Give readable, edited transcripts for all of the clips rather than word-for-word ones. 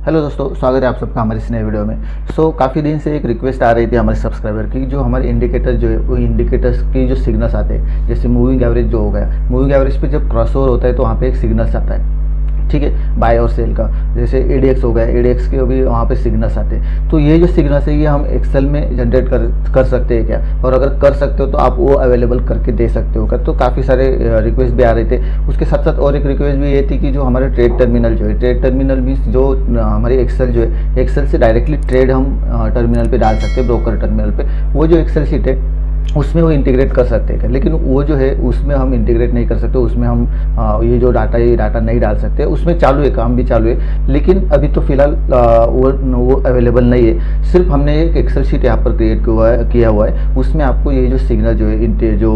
Hello दोस्तों, स्वागत है आप सबका हमारे इस नए वीडियो में। काफ़ी दिन से एक रिक्वेस्ट आ रही थी हमारे सब्सक्राइबर की, जो हमारे इंडिकेटर जो है वो इंडिकेटर्स की जो सिग्नल्स आते हैं, जैसे मूविंग एवरेज जो हो गया, मूविंग एवरेज पे जब क्रॉसओवर होता है तो वहाँ पे एक सिग्नल्स आता है, ठीक है, बाय और सेल का। जैसे एडीएक्स हो गया, एडीएक्स के भी वहाँ पे सिग्नल्स आते हैं। तो ये जो सिग्नल्स है ये हम एक्सेल में जनरेट कर सकते हैं क्या, और अगर कर सकते हो तो आप वो अवेलेबल करके दे सकते हो क्या। तो काफ़ी सारे रिक्वेस्ट भी आ रहे थे। उसके साथ साथ और एक रिक्वेस्ट भी ये थी कि जो हमारे ट्रेड टर्मिनल जो है, ट्रेड टर्मिनल भी जो हमारी एक्सेल जो है, एक्सेल से डायरेक्टली ट्रेड हम टर्मिनल पे डाल सकते हैं, ब्रोकर टर्मिनल पे। वो जो एक्सेल शीट है उसमें वो इंटीग्रेट कर सकते हैं, लेकिन वो जो है उसमें हम इंटीग्रेट नहीं कर सकते। उसमें हम ये जो डाटा है ये डाटा नहीं डाल सकते। उसमें चालू है, काम भी चालू है, लेकिन अभी तो फिलहाल वो अवेलेबल नहीं है। सिर्फ हमने एक एक्सेल शीट यहाँ पर क्रिएट किया हुआ है। उसमें आपको ये जो सिग्नल जो है, जो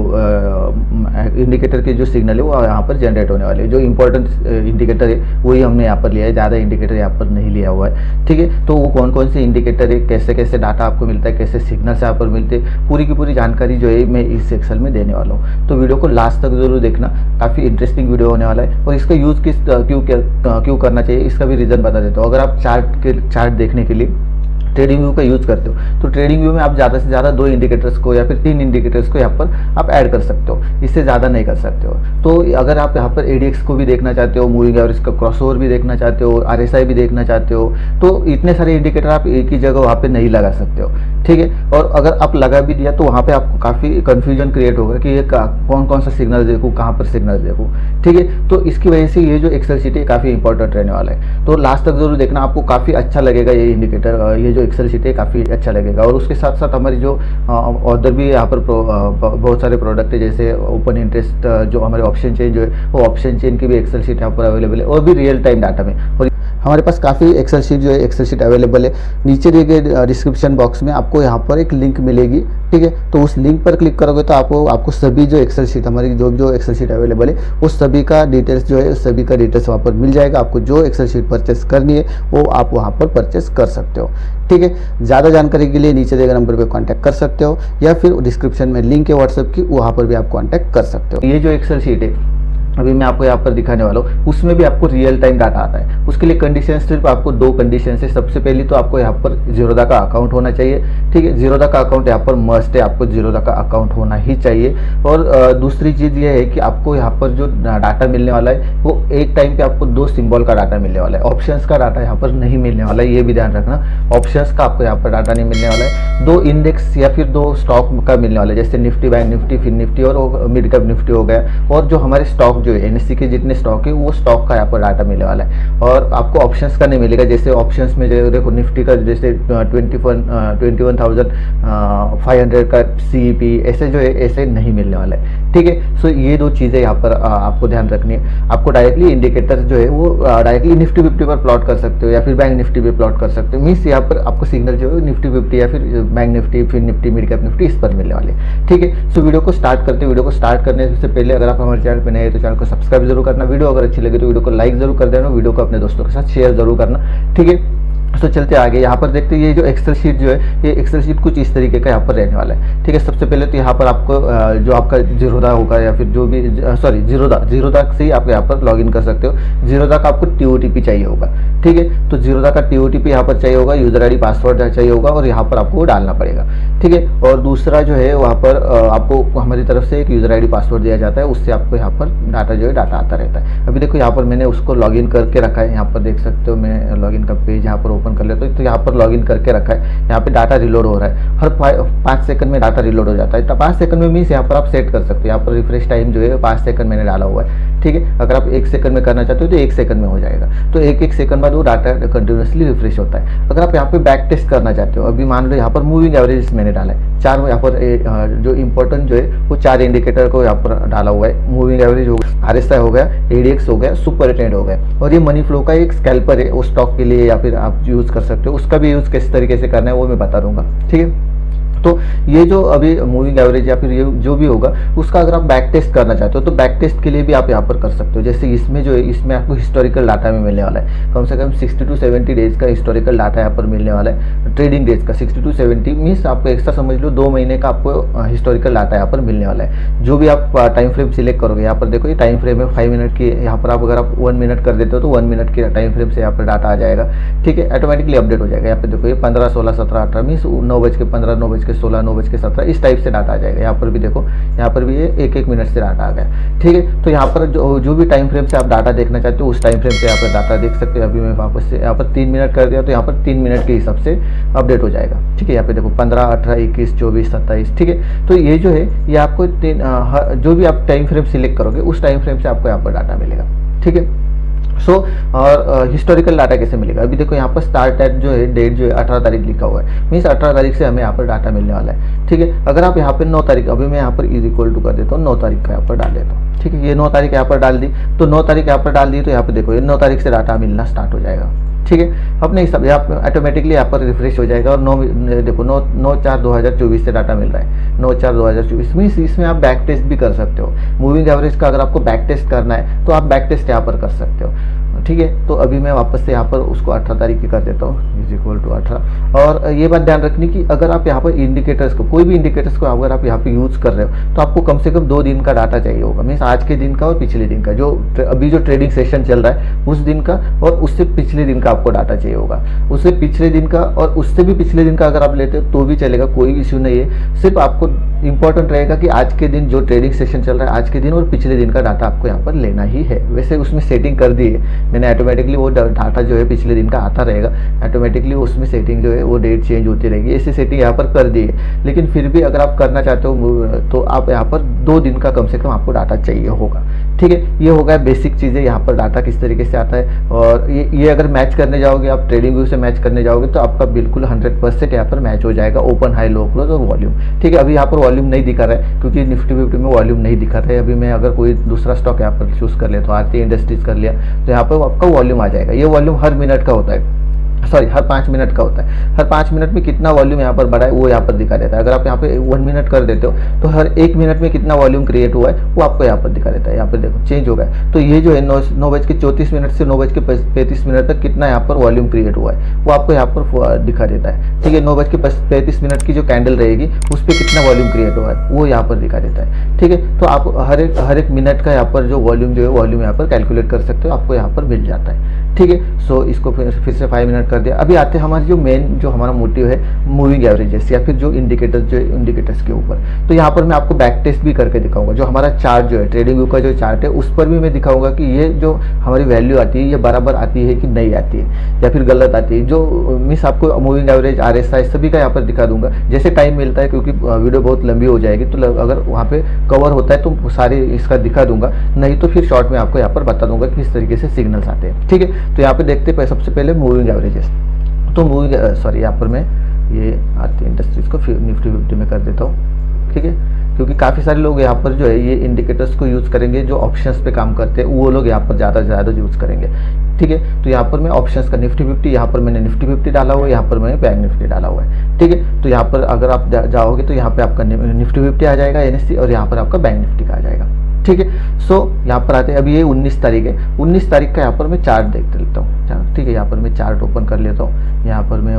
इंडिकेटर के जो सिग्नल है वो यहाँ पर जनरेट होने वाले हैं। जो इंपॉर्टेंट इंडिकेटर है वही हमने यहाँ पर लिया है, ज़्यादा इंडिकेटर यहाँ पर नहीं लिया हुआ है, ठीक है। तो वो कौन कौन से इंडिकेटर है, कैसे कैसे डाटा आपको मिलता है, कैसे सिग्नल्स यहाँ पर मिलते हैं, पूरी की पूरी जानकारी जो है मैं इस सेक्शन में देने वाला हूँ। तो वीडियो को लास्ट तक जरूर देखना, काफ़ी इंटरेस्टिंग वीडियो होने वाला है। और इसका यूज़ क्यों करना चाहिए इसका भी रीज़न बता देता हूँ। अगर आप चार्ट देखने के लिए ट्रेडिंग व्यू का यूज़ करते हो तो ट्रेडिंग व्यू में आप ज़्यादा से ज़्यादा 2 इंडिकेटर्स को या फिर 3 इंडिकेटर्स को यहाँ पर आप ऐड कर सकते हो, इससे ज़्यादा नहीं कर सकते हो। तो अगर आप यहाँ पर एडीएक्स को भी देखना चाहते हो, मूविंग एवरेज का क्रॉसओवर भी देखना चाहते हो, आरएसआई भी देखना चाहते हो, तो इतने सारे इंडिकेटर आप एक ही जगह वहाँ पर नहीं लगा सकते हो, ठीक है। और अगर आप लगा भी दिया तो वहाँ पर आपको काफ़ी कन्फ्यूजन क्रिएट होगा कि ये कौन कौन सा सिग्नल देखूँ, कहाँ पर सिग्नल देखूँ, ठीक है। तो इसकी वजह से ये जो एक्सेल शीट है काफ़ी इंपॉर्टेंट रहने वाला है। तो लास्ट तक जरूर देखना, आपको काफ़ी अच्छा लगेगा ये इंडिकेटर, ये जो एक्सेल शीट है काफ़ी अच्छा लगेगा। और उसके साथ साथ हमारी जो ऑर्डर भी यहाँ पर बहुत सारे प्रोडक्ट है, जैसे ओपन इंटरेस्ट जो हमारे ऑप्शन चेन जो है वो ऑप्शन चेन की भी एक्सेल शीट यहाँ पर अवेलेबल है, और भी रियल टाइम डाटा में। और हमारे पास काफ़ी एक्सेल शीट जो है एक्सेल शीट अवेलेबल है। नीचे दिए गए डिस्क्रिप्शन बॉक्स में आपको यहाँ पर एक लिंक मिलेगी, ठीक है। तो उस लिंक पर क्लिक करोगे तो आपको सभी जो एक्सेल शीट हमारी जो एक्सेल शीट अवेलेबल है उस सभी का डिटेल्स जो है, सभी का डिटेल्स वहाँ पर मिल जाएगा। आपको जो एक्सेल शीट परचेस करनी है वो आप वहाँ पर परचेस कर सकते हो, ठीक है। ज़्यादा जानकारी के लिए नीचे दिए गए नंबर पर कॉन्टैक्ट कर सकते हो, या फिर डिस्क्रिप्शन में लिंक है व्हाट्सएप की, वहाँ पर भी आप कॉन्टैक्ट कर सकते हो। ये जो एक्सेल शीट है अभी मैं आपको यहाँ पर दिखाने वाला हूँ, उसमें भी आपको रियल टाइम डाटा आता है। उसके लिए कंडीशन सिर्फ आपको 2 कंडीशन है। सबसे पहली तो आपको यहाँ पर जीरोधा का अकाउंट होना चाहिए, ठीक है। जीरोधा का अकाउंट यहाँ पर मस्ट है, आपको जीरोधा का अकाउंट होना ही चाहिए। और दूसरी चीज़ ये है कि आपको यहाँ पर जो डाटा मिलने वाला है वो एक टाइम पे आपको 2 सिंबल का डाटा मिलने वाला है, ऑप्शंस का डाटा यहाँ पर नहीं मिलने वाला है, ये भी ध्यान रखना। ऑप्शंस का आपको यहाँ पर डाटा नहीं मिलने वाला है। 2 इंडेक्स या फिर 2 स्टॉक का मिलने वाला है, जैसे निफ्टी, बैंक निफ्टी, फिन निफ्टी और मिड कैप निफ्टी हो गया। और जो हमारे स्टॉक जो है एनएससी के जितने स्टॉक है वो स्टॉक का यहाँ पर डाटा मिलने वाला है। और आपको ऑप्शंस का नहीं मिलेगा, जैसे ऑप्शंस में जो देखो निफ्टी का जैसे 21,500 का सीईपी ऐसे जो है ऐसे नहीं मिलने वाला है, ठीक है। सो ये 2 चीज़ें यहाँ पर आपको ध्यान रखनी है। आपको डायरेक्टली इंडिकेटर जो है वो डायरेक्टली निफ्टी 50 पर प्लॉट कर सकते हो, या फिर बैंक निफ्टी पे प्लॉट कर सकते हो। मीन्स यहाँ पर आपको सिग्नल जो है निफ्टी 50 या फिर बैंक निफ्टी, फिर निफ्टी, मिड कैप निफ्टी इस पर मिलने वाले, ठीक है। सो वीडियो को स्टार्ट करते हैं। वीडियो को स्टार्ट करने से पहले अगर आप हमारे चैनल पर नए हैं तो चैनल को सब्सक्राइब जरूर करना। वीडियो अगर अच्छी लगे तो वीडियो को लाइक जरूर कर देना, वीडियो को अपने दोस्तों के साथ शेयर जरूर करना, ठीक है। तो चलते आगे। यहाँ पर देखते हैं ये जो एक्सेल शीट जो है, ये एक्सेल शीट कुछ इस तरीके का यहाँ पर रहने वाला है, ठीक है। सबसे पहले तो यहाँ पर आपको जो आपका जीरोधा होगा या फिर जो भी जीरोधा से ही आप यहाँ पर लॉगिन कर सकते हो। जीरोधा का आपको टीओटीपी चाहिए होगा, ठीक है। तो जीरोधा का टीओटीपी यहाँ पर चाहिए होगा, यूजर आईडी पासवर्ड चाहिए होगा, और यहाँ पर आपको डालना पड़ेगा, ठीक है। और दूसरा जो है वहाँ पर आपको हमारी तरफ से एक यूजर आईडी पासवर्ड दिया जाता है, उससे आपको यहाँ पर डाटा जो है डाटा आता रहता है। अभी देखो यहाँ पर मैंने उसको लॉगिन करके रखा है, यहाँ पर देख सकते हो। मैं लॉगिन का पेज यहाँ पर ओपन कर लेता हूँ, तो यहाँ पर लॉगिन करके रखा है। यहाँ पे डाटा रिलोड हो रहा है, हर 5 सेकंड में डाटा रिलोड हो जाता है। तो 5 सेकंड में मीन्स यहाँ पर आप सेट कर सकते हो। यहाँ पर रिफ्रेश टाइम जो है 5 सेकंड मैंने डाला हुआ है, ठीक है। अगर आप 1 सेकंड में करना चाहते हो तो 1 सेकंड में हो जाएगा। तो 1 सेकंड बाद वो डाटा कंटिन्यूसली रिफ्रेश होता है। अगर आप यहाँ पे बैक टेस्ट करना चाहते हो, अभी मान लो यहाँ पर मूविंग एवरेज मैंने डाला है 4, यहाँ पर जो इंपॉर्टेंट जो है वो 4 इंडिकेटर को यहाँ पर डाला हुआ है। मूविंग एवरेज हो गया, आरएसआई हो गया, एडीएक्स हो गया, सुपर ट्रेंड हो गया, और ये मनी फ्लो का एक स्कैल्पर है, वो स्टॉक के लिए या फिर आप यूज कर सकते हो। उसका भी यूज किस तरीके से करना है वो मैं बता दूंगा, ठीक है। तो ये जो अभी मूविंग एवरेज या फिर ये जो भी होगा उसका अगर आप बैक टेस्ट करना चाहते हो तो बैक टेस्ट के लिए भी आप यहाँ पर कर सकते हो। जैसे इसमें जो है इसमें आपको हिस्टोरिकल डाटा में मिलने वाला है, कम से कम 60 to 70 डेज का हिस्टोरिकल डाटा यहाँ पर मिलने वाला है। ट्रेडिंग डेज का 60 to 70 मीन्स आपको एक्स्ट्रा समझ लो 2 महीने का आपको हिस्टोरिकल डाटा यहाँ पर मिलने वाला है। जो भी आप टाइम फ्रेम सिलेक्ट करोगे, यहाँ पर देखो ये टाइम फ्रेम है 5 मिनट की, यहाँ पर आप अगर आप 1 मिनट कर देते हो तो 1 मिनट की टाइम फ्रेम से यहाँ पर डाटा आ जाएगा। ठीक है, ऑटोमेटिकली अपडेट हो जाएगा। यहाँ पे देखो ये 15, 16, 17, 18 मीन्स 9:15, 9:16, 9:17 इस टाइप से डाटा आ जाएगा। यहाँ पर भी देखो, यहाँ पर भी ये 1-1 मिनट से डाटा आ गया। ठीक है, तो यहाँ पर जो भी टाइम फ्रेम से आप डाटा देखना चाहते हो उस टाइम फ्रेम से यहाँ पर डाटा देख सकते हो। अभी मैं वापस से यहाँ पर 3 मिनट कर दिया तो यहाँ पर 3 मिनट के हिसाब से अपडेट हो जाएगा। ठीक है, यहाँ पे देखो 15, 18, 21, 24, 27। ठीक है, तो ये जो है ये आपको जो भी आप टाइम फ्रेम सिलेक्ट करोगे उस टाइम फ्रेम से आपको यहाँ पर डाटा मिलेगा। ठीक है, और हिस्टोरिकल डाटा कैसे मिलेगा? अभी देखो यहाँ पर स्टार्ट डेट जो है, डेट जो है 18 तारीख लिखा हुआ है, मीन्स 18 तारीख से हमें यहाँ पर डाटा मिलने वाला है। ठीक है, अगर आप यहाँ पर 9 तारीख, अभी मैं यहाँ पर इज इक्वल टू कर देता हूँ 9 तारीख का यहाँ पर डाल देता हूँ। ठीक है, ये 9 तारीख यहाँ पर डाल दी, तो 9 तारीख यहाँ पर डाल दी तो यहाँ पर देखो ये 9 तारीख से डाटा मिलना स्टार्ट हो जाएगा। ठीक है, अपने हिसाब यहाँ पर ऑटोमेटिकली यहाँ पर रिफ्रेश हो जाएगा। और 9/4/2024 से डाटा मिल रहा है, 9/4/2024 मीन्स इसमें आप बैक टेस्ट भी कर सकते हो। मूविंग एवरेज का अगर आपको बैक टेस्ट करना है तो आप बैक टेस्ट यहाँ पर कर सकते हो। ठीक है, तो अभी मैं वापस से यहाँ पर उसको 18 तारीख की कर देता हूँ, इज इक्वल टू 18। और ये बात ध्यान रखनी कि अगर आप यहाँ पर इंडिकेटर्स को, कोई भी इंडिकेटर्स को अगर आप यहाँ पे यूज़ कर रहे हो तो आपको कम से कम 2 दिन का डाटा चाहिए होगा, मीन्स आज के दिन का और पिछले दिन का, जो अभी जो ट्रेडिंग सेशन चल रहा है उस दिन का और उससे पिछले दिन का आपको डाटा चाहिए होगा। उससे पिछले दिन का और उससे भी पिछले दिन का अगर आप लेते हो तो भी चलेगा, कोई इश्यू नहीं है। सिर्फ आपको इंपॉर्टेंट रहेगा कि आज के दिन जो ट्रेडिंग सेशन चल रहा है आज के दिन और पिछले दिन का डाटा आपको यहाँ पर लेना ही है। वैसे उसमें सेटिंग कर दी है मैंने, ऑटोमेटिकली वो डाटा जो है पिछले दिन का आता रहेगा, ऑटोमेटिकली उसमें सेटिंग जो है वो डेट चेंज होती रहेगी। ऐसी सेटिंग यहाँ पर कर दी है, लेकिन फिर भी अगर आप करना चाहते हो तो आप यहाँ पर 2 दिन का कम से कम आपको डाटा चाहिए होगा। ठीक है, ये होगा बेसिक चीज़ें, यहाँ पर डाटा किस तरीके से आता है। और ये अगर मैच करने जाओगे, आप ट्रेडिंग व्यू से मैच करने जाओगे तो आपका बिल्कुल 100% यहाँ पर मैच हो जाएगा, ओपन, हाई, लो, क्लोज और वॉल्यूम। ठीक है, अभी यहाँ पर वॉल्यूम नहीं दिखा रहा है क्योंकि निफ्टी 50 में वॉल्यूम नहीं दिखा रहा है। अभी मैं अगर कोई दूसरा स्टॉक यहाँ पर चूज कर लिया तो आरती इंडस्ट्रीज कर लिया तो यहाँ पर आपका वॉल्यूम आ जाएगा। ये वॉल्यूम हर मिनट का होता है, सॉरी हर 5 मिनट का होता है। हर 5 मिनट में कितना वॉल्यूम यहाँ पर बढ़ा है वो यहाँ पर दिखा देता है। अगर आप यहाँ पे 1 मिनट कर देते हो तो हर 1 मिनट में कितना वॉल्यूम क्रिएट हुआ है वो आपको यहाँ पर दिखा देता है। यहाँ पर देखो चेंज हो गया, तो ये जो है 9:34 से 9:35 तक कितना यहाँ पर वॉल्यूम क्रिएट हुआ है वो आपको यहाँ पर दिखा देता है। ठीक है, 9:35 की जो कैंडल रहेगी उस पर कितना वॉल्यूम क्रिएट हुआ है वो यहाँ पर दिखा देता है। ठीक है, तो आप हर एक मिनट का यहाँ पर जो वॉल्यूम जो है वॉल्यूम यहाँ पर कैलकुलेट कर सकते हो, आपको यहाँ पर मिल जाता है। ठीक है, सो इसको फिर से 5 मिनट कर दिया। अभी आते हैं हमारी जो मेन जो हमारा मोटिव है मूविंग एवरेजेस या फिर जो इंडिकेटर्स के ऊपर। तो यहाँ पर मैं आपको बैक टेस्ट भी करके दिखाऊंगा। जो हमारा चार्ट जो है ट्रेडिंग व्यू का जो चार्ट है उस पर भी मैं दिखाऊंगा कि ये जो हमारी वैल्यू आती है ये बराबर आती है कि नहीं आती है या फिर गलत आती है। जो मिस आपको मूविंग एवरेज, RSI सभी का यहाँ पर दिखा दूंगा जैसे टाइम मिलता है, क्योंकि वीडियो बहुत लंबी हो जाएगी तो अगर वहाँ पे कवर होता है तो सारे इसका दिखा दूंगा, नहीं तो फिर शॉर्ट में आपको यहाँ पर बता दूंगा किस तरीके से सिग्नल्स आते हैं। ठीक है, तो यहाँ पे देखते हैं सबसे पहले मूविंग एवरेजेस। तो यहाँ पर मैं ये आरती इंडस्ट्रीज को निफ्टी 50 में कर देता हूँ। ठीक है, क्योंकि काफ़ी सारे लोग यहाँ पर जो है ये इंडिकेटर्स को यूज़ करेंगे, जो ऑप्शंस पे काम करते हैं वो लोग यहाँ पर ज़्यादा से ज़्यादा यूज़ करेंगे। ठीक है, तो यहाँ पर मैं ऑप्शंस का निफ्टी 50, यहाँ पर मैंने निफ्टी 50 डाला हुआ है, यहाँ पर मैंने बैंक निफ्टी डाला हुआ है। ठीक है, तो यहाँ पर अगर आप जाओगे तो यहाँ पर आपका निफ्टी 50 आ जाएगा NSE और यहाँ पर आपका बैंक निफ्टी का आ जाएगा। ठीक है, सो यहाँ पर आते हैं, अभी ये 19 तारीख है, 19 तारीख का यहाँ पर मैं चार्ट देख लेता हूँ। ठीक है, यहाँ पर मैं चार्ट ओपन कर लेता हूँ। यहाँ पर मैं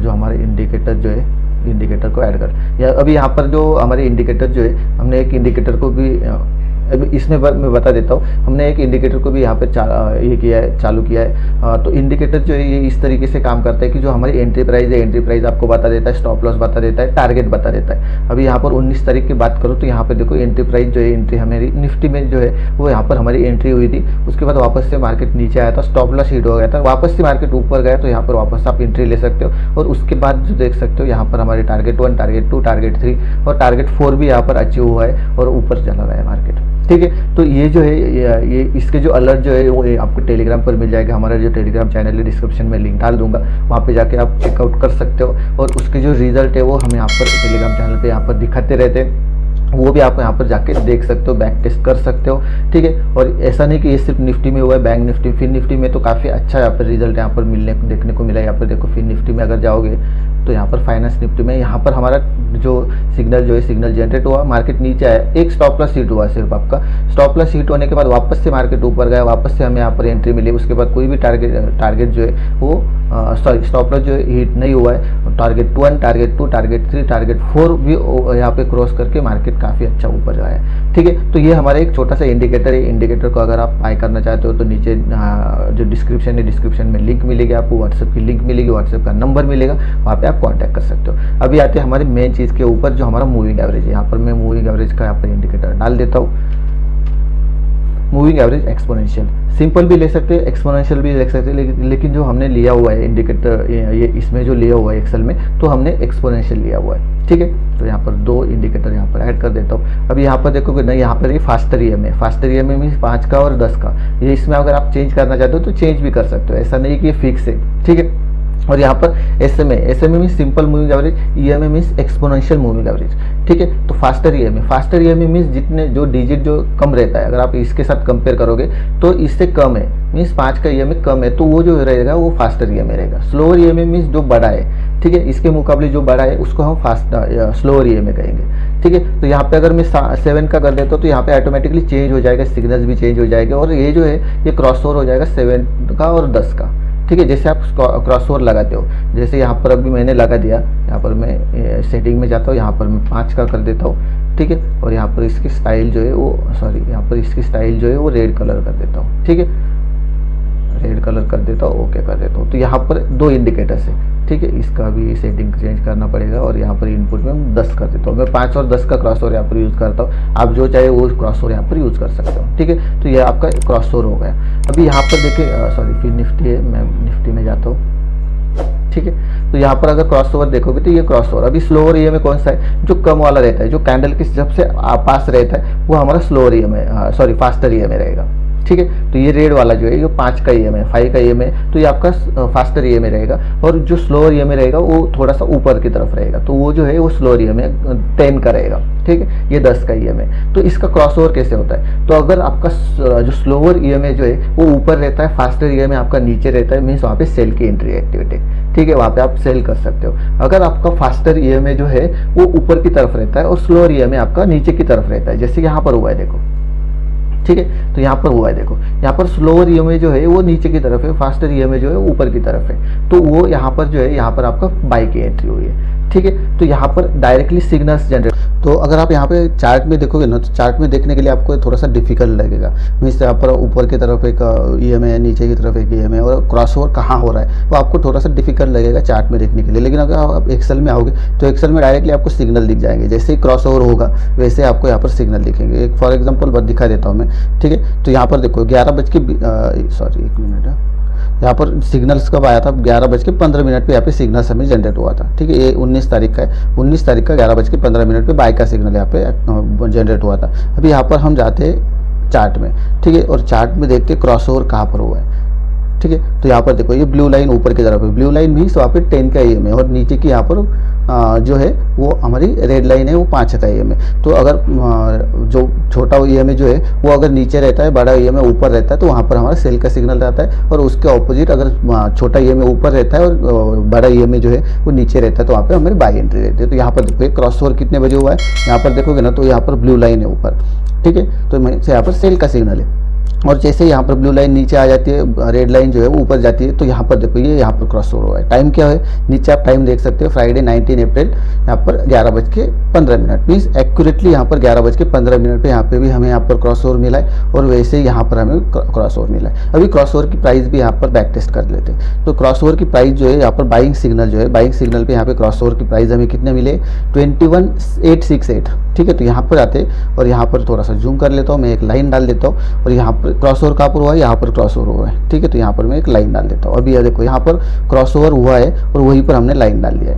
जो हमारे इंडिकेटर जो है इंडिकेटर को ऐड कर, या अभी यहाँ पर जो हमारे इंडिकेटर जो है हमने एक इंडिकेटर को भी अभी इसमें मैं बता देता हूँ, हमने एक इंडिकेटर को भी यहाँ पे ये किया है, चालू किया है। तो इंडिकेटर जो है ये इस तरीके से काम करता है कि जो हमारी एंट्री प्राइस है, एंट्री प्राइस आपको बता देता है, स्टॉप लॉस बता देता है, टारगेट बता देता है। अभी यहाँ पर 19 तारीख की बात करो तो यहाँ पे देखो एंट्री प्राइस जो है, एंट्री हमारी निफ्टी में जो है वो यहाँ पर हमारी एंट्री हुई थी, उसके बाद वापस से मार्केट नीचे आया था, स्टॉप लॉस हिट हो गया था, वापस से मार्केट ऊपर गया तो यहाँ पर वापस आप एंट्री ले सकते हो। और उसके बाद जो देख सकते हो यहाँ पर हमारे टारगेट 1, टारगेट 2, टारगेट 3 और टारगेट 4 भी यहाँ पर अचीव हुआ है और ऊपर चला गया है मार्केट। ठीक है, तो ये जो है ये इसके जो अलर्ट जो है वो आपको टेलीग्राम पर मिल जाएगा। हमारा जो टेलीग्राम चैनल है डिस्क्रिप्शन में लिंक डाल दूंगा, वहाँ पे जाके आप चेकआउट कर सकते हो। और उसके जो रिजल्ट है वो हम यहाँ पर टेलीग्राम चैनल पे यहाँ पर दिखाते रहते हैं। वो भी आप यहाँ पर जाके देख सकते हो, बैक टेस्ट कर सकते हो, ठीक है। और ऐसा नहीं कि ये सिर्फ निफ्टी में हुआ है, बैंक निफ्टी, फिन निफ्टी में तो काफ़ी अच्छा यहाँ पर रिजल्ट यहाँ पर देखने को मिला। यहाँ पर देखो फिन निफ्टी में अगर जाओगे तो यहाँ पर फाइनेंस निफ्टी में यहाँ पर हमारा जो सिग्नल जनरेट हुआ, मार्केट नीचे आया, एक स्टॉप लॉस हिट हुआ सिर्फ आपका। स्टॉप लॉस हिट होने के बाद वापस से मार्केट ऊपर गया, वापस से हमें यहाँ पर एंट्री मिली। उसके बाद कोई भी टारगेट जो है वो स्टॉप लॉस जो है हिट नहीं हुआ है। टारगेट 1, टारगेट 2, टारगेट 3, टारगेट 4 भी यहाँ पे क्रॉस करके मार्केट काफ़ी अच्छा ऊपर गया है, ठीक है। तो ये हमारा एक छोटा सा इंडिकेटर है। इंडिकेटर को अगर आप बाय करना चाहते हो तो नीचे जो डिस्क्रिप्शन है, डिस्क्रिप्शन में लिंक मिलेगी आपको, व्हाट्सएप की लिंक मिलेगी, व्हाट्सएप का नंबर मिलेगा, वहाँ पे आप कांटेक्ट कर सकते हो। अभी आते हैं हमारी मेन चीज़ के ऊपर, जो हमारा मूविंग एवरेज है। यहाँ पर मैं मूविंग एवरेज का यहाँ पर इंडिकेटर डाल देता हूँ। मूविंग एवरेज एक्सपोनेंशियल, सिंपल भी ले सकते हैं, एक्सपोनेंशियल भी ले सकते हैं, लेकिन जो हमने लिया हुआ है इंडिकेटर, ये इसमें जो लिया हुआ है एक्सेल में, तो हमने एक्सपोनेंशियल लिया हुआ है, ठीक है। तो यहाँ पर 2 इंडिकेटर यहाँ पर ऐड कर देता हूँ। अभी यहाँ पर देखोगे ना, यहाँ पर ये faster EMA, faster EMA means 5 का और 10 का, ये इसमें अगर आप चेंज करना चाहते हो तो चेंज भी कर सकते हो, ऐसा नहीं कि ये फिक्स है, ठीक है। और यहाँ पर SMA means simple moving average, EMA means exponential moving average, ठीक है। तो फास्टर ईएमए मीन्स जितने जो डिजिट जो कम रहता है, अगर आप इसके साथ कंपेयर करोगे तो इससे कम है, मीन्स 5 का ईएमए कम है, तो वो जो रहेगा वो फास्टर ईएमए रहेगा। स्लोअर ईएमए मीन्स जो बड़ा है, ठीक है, इसके मुकाबले जो बड़ा है उसको हम स्लोअर ईएमए कहेंगे, ठीक है। तो यहाँ पे अगर मैं 7 का कर देता हूँ तो यहाँ पे ऑटोमेटिकली चेंज हो जाएगा, सिग्नल्स भी चेंज हो जाएंगे, और ये जो है ये क्रॉस ओवर हो जाएगा 7 का और 10 का, ठीक है। जैसे आप क्रॉस ओवर लगाते हो, जैसे यहाँ पर अभी मैंने लगा दिया, यहाँ पर मैं सेटिंग में जाता हूँ, यहाँ पर मैं 5 का कर देता हूँ, ठीक है। और यहाँ पर इसकी स्टाइल जो है वो यहाँ पर इसकी स्टाइल जो है वो रेड कलर कर देता हूँ, ठीक है, रेड कलर कर देता हूँ, ओके कर देता हूँ। तो यहाँ पर 2 इंडिकेटर्स है, ठीक है, इसका भी सेटिंग चेंज करना पड़ेगा। और यहाँ पर इनपुट में 10 कर देता हूँ, मैं 5 और 10 का क्रॉस ओवर यहाँ पर यूज़ करता हूँ, आप जो चाहे वो क्रॉस ओवर यहाँ पर यूज़ कर सकते हो, ठीक है। तो ये आपका क्रॉस ओवर हो गया। अभी यहाँ पर देखिए, सॉरी फिर निफ्टी है, मैं निफ्टी में जाता हूँ, ठीक है। तो यहाँ पर अगर क्रॉस ओवर देखोगे तो ये क्रॉस ओवर, अभी स्लोअर ईएमए कौन सा है, जो कम वाला रहता है, जो कैंडल के सबसे पास रहता है, वो हमारा slower EMA, sorry faster EMA रहेगा, ठीक है। तो ये रेड वाला जो है ये 5 का ईएमए, 5 का ईएमए, तो ये आपका फास्टर ईएमए रहेगा। और जो स्लोअर ईएमए रहेगा वो थोड़ा सा ऊपर की तरफ रहेगा, तो वो जो है वो स्लोअर ईएमए 10 का रहेगा, ठीक है। ये 10 का ईएमए। तो इसका क्रॉस ओवर कैसे होता है, तो अगर आपका जो स्लोअर ईएमए जो है वो ऊपर रहता है, फास्टर ईएमए आपका नीचे रहता है, मीन्स वहाँ पे सेल की एंट्री एक्टिविटी, ठीक है, वहाँ पे आप सेल कर सकते हो। अगर आपका फास्टर ईएमए जो है वो ऊपर की तरफ रहता है और स्लोअर ईएमए आपका नीचे की तरफ रहता है, जैसे यहाँ पर हुआ है देखो, ठीक है। तो यहाँ पर हुआ है देखो, यहाँ पर स्लोअर ईएमए जो है वो नीचे की तरफ है, फास्टर ईएमए जो है ऊपर की तरफ है, तो वो यहाँ पर जो है यहाँ पर आपका बाई की एंट्री हुई है, ठीक है। तो यहाँ पर डायरेक्टली सिग्नल्स जनरेट, तो अगर आप यहाँ पे चार्ट में देखोगे ना, तो चार्ट में देखने के लिए आपको थोड़ा सा डिफिकल्ट लगेगा, मीन्स यहाँ पर ऊपर की तरफ एक ईएमए है, नीचे की तरफ एक ईएमए, और क्रॉस ओवर कहाँ हो रहा है वो आपको थोड़ा सा डिफिकल्ट लगेगा चार्ट में देखने के लिए। लेकिन अगर आप एक्सेल में आओगे तो एक्सेल में डायरेक्टली आपको सिग्नल दिख जाएंगे, जैसे ही क्रॉस ओवर होगा वैसे आपको यहाँ पर सिग्नल दिखेंगे। एक फॉर एग्जाम्पल दिखा देता हूँ मैं, ठीक है। तो यहाँ पर देखो 11 यहाँ पर सिग्नल्स कब आया था, 11:15 पे यहाँ पे सिग्नल्स हमें जनरेट हुआ था, ठीक है। ये 19 तारीख का है, 19 तारीख का 11:15 पे बाय का सिग्नल यहाँ पे जनरेट हुआ था। अभी यहाँ पर हम जाते हैं चार्ट में, ठीक है, और चार्ट में देखते हैं क्रॉस ओवर कहाँ पर हुआ है, ठीक है। तो यहाँ पर देखो ये ब्लू लाइन ऊपर की तरफ है, ब्लू लाइन मीन्स वहाँ पे 10 का ईएमए, और नीचे की यहाँ पर जो है वो हमारी रेड लाइन है, वो 5 का ईएमए। तो अगर जो छोटा ईएमए जो है वो अगर नीचे रहता है, बड़ा ईएमए ऊपर रहता है, तो वहाँ पर हमारा सेल का सिग्नल रहता है। और उसके ऑपोजिट अगर छोटा ईएमए ऊपर रहता है और बड़ा ईएमए जो है वो नीचे रहता है, तो वहाँ पर हमारी बाई एंट्री रहती है। तो यहाँ पर देखो क्रॉस ओवर कितने बजे हुआ है, यहाँ पर देखोगे ना तो यहाँ पर ब्लू लाइन है ऊपर, ठीक है। तो यहाँ पर सेल का सिग्नल है, और जैसे यहाँ पर ब्लू लाइन नीचे आ जाती है, रेड लाइन जो है वो ऊपर जाती है, तो यहाँ पर देखो ये यहाँ पर क्रॉस ओवर हुआ है। टाइम क्या है, नीचे आप टाइम देख सकते हो, फ्राइडे 19 अप्रैल, यहाँ पर 11:15 मीन्स एक्यूरेटली यहाँ पर 11:15 पे यहाँ पे भी हमें यहाँ पर क्रॉस ओवर मिला है, और वैसे ही यहाँ पर हमें क्रॉस ओवर मिला है। अभी क्रॉस ओवर की प्राइस भी यहाँ पर बैक टेस्ट कर लेते हैं। तो क्रॉस ओवर की प्राइस जो है यहाँ पर बाइंग सिग्नल जो है, बाइंग सिग्नल पे यहाँ पे क्रॉस ओवर की प्राइस हमें कितने मिले, 21,868, ठीक है। तो यहाँ पर आते हैं और यहाँ पर थोड़ा सा जूम कर लेता हूँ, मैं एक लाइन डाल देता हूँ, और यहाँ पर क्रॉस ओवर कहाँ पर हुआ है, यहाँ पर क्रॉस ओवर हुआ है, ठीक है। तो यहाँ पर मैं एक लाइन डाल देता हूँ। अभी देखो यहाँ पर क्रॉस ओवर हुआ है और वहीं पर हमने लाइन डाल दिया है,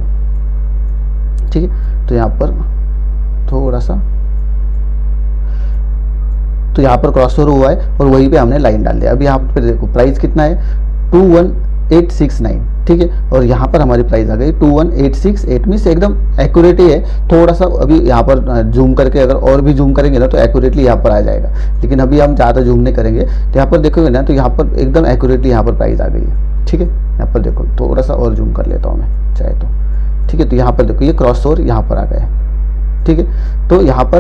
ठीक है। तो यहाँ पर थोड़ा सा, तो यहाँ पर क्रॉस ओवर हुआ है और वहीं पे हमने लाइन डाल दिया। अभी यहाँ पर देखो प्राइस कितना है, 21,869, ठीक है। और यहाँ पर हमारी प्राइस आ गई 21868 मीन्स एकदम एक्यूरेट ही है। थोड़ा सा अभी यहाँ पर जूम करके अगर और भी जूम करेंगे ना तो एक्यूरेटली यहाँ पर आ जाएगा, लेकिन अभी हम ज़्यादा जूम नहीं करेंगे। तो यहाँ पर देखोगे ना तो यहाँ पर एकदम एक्यूरेटली यहाँ पर प्राइस आ गई है, ठीक है। यहाँ पर देखो थोड़ा सा और जूम कर लेता हूँ मैं चाहे तो, ठीक है। तो यहाँ पर देखो ये क्रॉस ओवर यहाँ पर आ गया है, ठीक है। तो यहाँ पर